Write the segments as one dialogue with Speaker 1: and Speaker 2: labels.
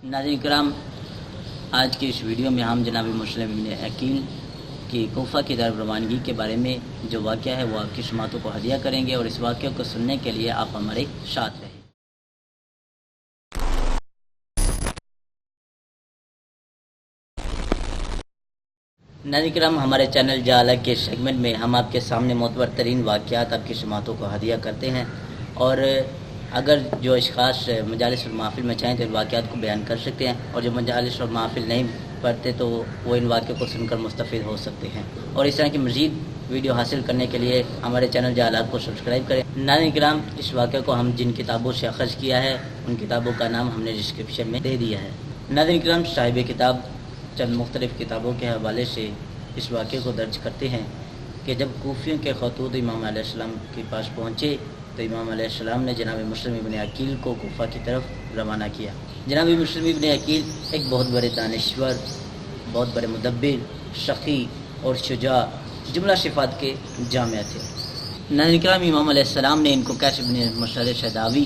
Speaker 1: ناظرین کرام، آج کی اس ویڈیو میں ہم جناب مسلم بن عقیل کی کوفہ کی طرف روانگی کے بارے میں جو واقعہ ہے وہ آپ کی سماعتوں کو ہدیہ کریں گے، اور اس واقعے کو سننے کے لیے آپ ہمارے ساتھ رہیں۔ ناظرین کرام، ہمارے چینل جعلی کے سیگمنٹ میں ہم آپ کے سامنے معتبر ترین واقعات آپ کی سماعتوں کو ہدیہ کرتے ہیں، اور اگر جو اشخاص مجالس اور محافل میں چاہیں تو ان واقعات کو بیان کر سکتے ہیں، اور جو مجالس اور محافل نہیں پڑھتے تو وہ ان واقعوں کو سن کر مستفید ہو سکتے ہیں۔ اور اس طرح کی مزید ویڈیو حاصل کرنے کے لیے ہمارے چینل جعلی کو سبسکرائب کریں۔ ناظرین کرام، اس واقعے کو ہم جن کتابوں سے اخذ کیا ہے ان کتابوں کا نام ہم نے ڈسکرپشن میں دے دیا ہے۔ ناظرین کرام، صاحب کتاب چند مختلف کتابوں کے حوالے سے اس واقعے کو درج کرتے ہیں کہ جب کوفیوں کے خطوط امام علیہ السلام کے پاس پہنچے تو امام علیہ السلام نے جناب مسلم بن عقیل کو کوفہ کی طرف روانہ کیا۔ جناب مسلم بن عقیل ایک بہت بڑے دانشور، بہت بڑے مدبر، سخی اور شجاع، جملہ صفات کے جامع تھے۔ ناظرین کرام، امام علیہ السلام نے ان کو قیس بن مشر شداوی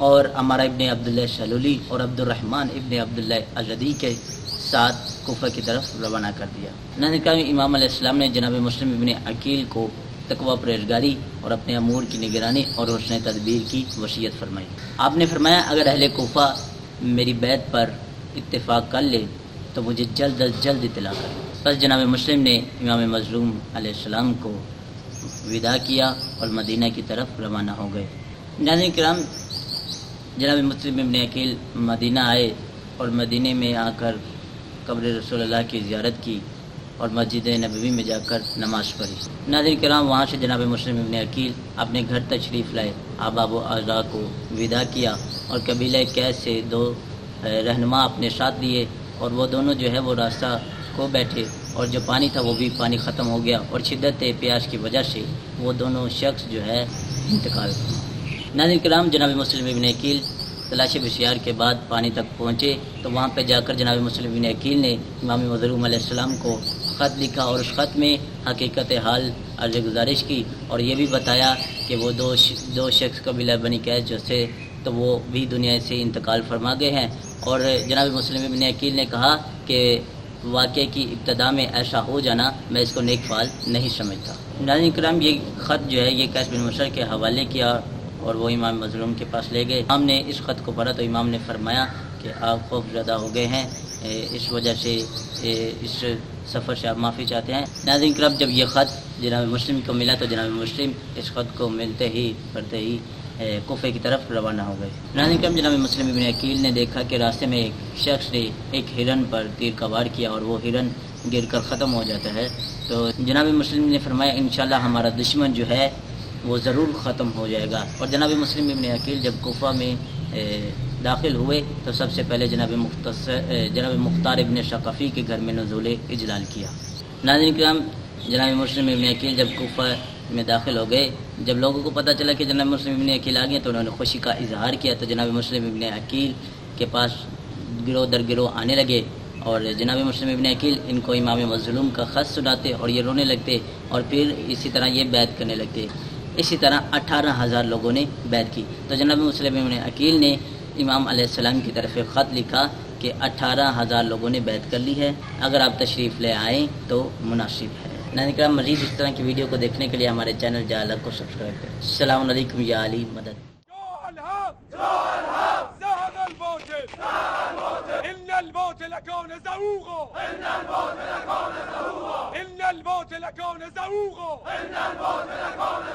Speaker 1: اور عمارہ ابن عبداللہ سلولی اور عبد الرحمن ابن عبداللہ ازدی کے ساتھ کوفہ کی طرف روانہ کر دیا۔ ناظرین کرام، امام علیہ السلام نے جناب مسلم بن عقیل کو تقوی، پرہیزگاری اور اپنے امور کی نگرانی اور حسن تدبیر کی وصیت فرمائی۔ آپ نے فرمایا، اگر اہل کوفہ میری بیعت پر اتفاق کر لے تو مجھے جلد از جلد اطلاع کر۔ بس جناب مسلم نے امام مظلوم علیہ السلام کو وداع کیا اور مدینہ کی طرف روانہ ہو گئے۔ ناظرین کرام، جناب مسلم بن عقیل مدینہ آئے اور مدینہ میں آ کر قبر رسول اللہ کی زیارت کی اور مسجد نبوی میں جا کر نماز پڑھی۔ ناظرین کرام، وہاں سے جناب مسلم بن عقیل اپنے گھر تشریف لائے، احباب و اعزاء کو وداع کیا اور قبیلہ قیس سے دو رہنما اپنے ساتھ لیے، اور وہ دونوں جو ہے وہ راستہ کو بیٹھے، اور جو پانی تھا وہ بھی پانی ختم ہو گیا، اور شدت پیاس کی وجہ سے وہ دونوں شخص جو ہے انتقال کر۔ ناظرین کرام، جناب مسلم بن عقیل تلاش بسیار کے بعد پانی تک پہنچے تو وہاں پہ جا کر جناب مسلم بن عقیل نے امام مظلوم علیہ السلام کو خط لکھا، اور اس خط میں حقیقت حال عرض گزارش کی، اور یہ بھی بتایا کہ وہ دو شخص قبیلہ بنی قیس جو تھے تو وہ بھی دنیا سے انتقال فرما گئے ہیں، اور جناب مسلم بن عقیل نے کہا کہ واقعے کی ابتدا میں ایسا ہو جانا میں اس کو نیک فعل نہیں سمجھتا۔ ناظرین کرام، یہ خط جو ہے یہ قیس بن مشر کے حوالے کیا اور وہ امام مظلوم کے پاس لے گئے۔ امام نے اس خط کو پڑھا تو امام نے فرمایا کہ آپ خوف زدہ ہو گئے ہیں، اس وجہ سے اس سفر سے آپ معافی چاہتے ہیں۔ ناظرین کرام، جب یہ خط جناب مسلم کو ملا تو جناب مسلم اس خط کو ملتے ہی پڑھتے ہی کوفہ کی طرف روانہ ہو گئے۔ ناظرین کرام، جناب مسلم بن عقیل نے دیکھا کہ راستے میں ایک شخص نے ایک ہرن پر تیر کا وار کیا اور وہ ہرن گر کر ختم ہو جاتا ہے، تو جناب مسلم نے فرمایا انشاءاللہ ہمارا دشمن جو ہے وہ ضرور ختم ہو جائے گا۔ اور جناب مسلم ابن عقیل جب کوفہ میں داخل ہوئے تو سب سے پہلے جناب مختار ابن ثقفی کے گھر میں نزول اجلال کیا۔ ناظرین کرام، جناب مسلم ابن عقیل جب کوفہ میں داخل ہو گئے، جب لوگوں کو پتہ چلا کہ جناب مسلم ابن عقیل آ گئے تو انہوں نے خوشی کا اظہار کیا، تو جناب مسلم ابن عقیل کے پاس گروہ در گروہ آنے لگے، اور جناب مسلم ابن عقیل ان کو امام مظلوم کا خط سناتے اور یہ رونے لگتے، اور پھر اسی طرح یہ بیعت کرنے لگتے۔ اسی طرح 18,000 لوگوں نے بیعت کی، تو جناب مسلم ابن عقیل نے امام علیہ السلام کی طرف خط لکھا کہ 18,000 لوگوں نے بیعت کر لی ہے، اگر آپ تشریف لے آئیں تو مناسب ہے۔ ناظرین کرام، مزید اس طرح کی ویڈیو کو دیکھنے کے لیے ہمارے چینل جعلی کو سبسکرائب کریں۔ السلام علیکم یا علی مدد۔
Speaker 2: إن الموت لكون زوغا إن الموت لكون زوغا إن الموت لكون زوغا إن الموت لكون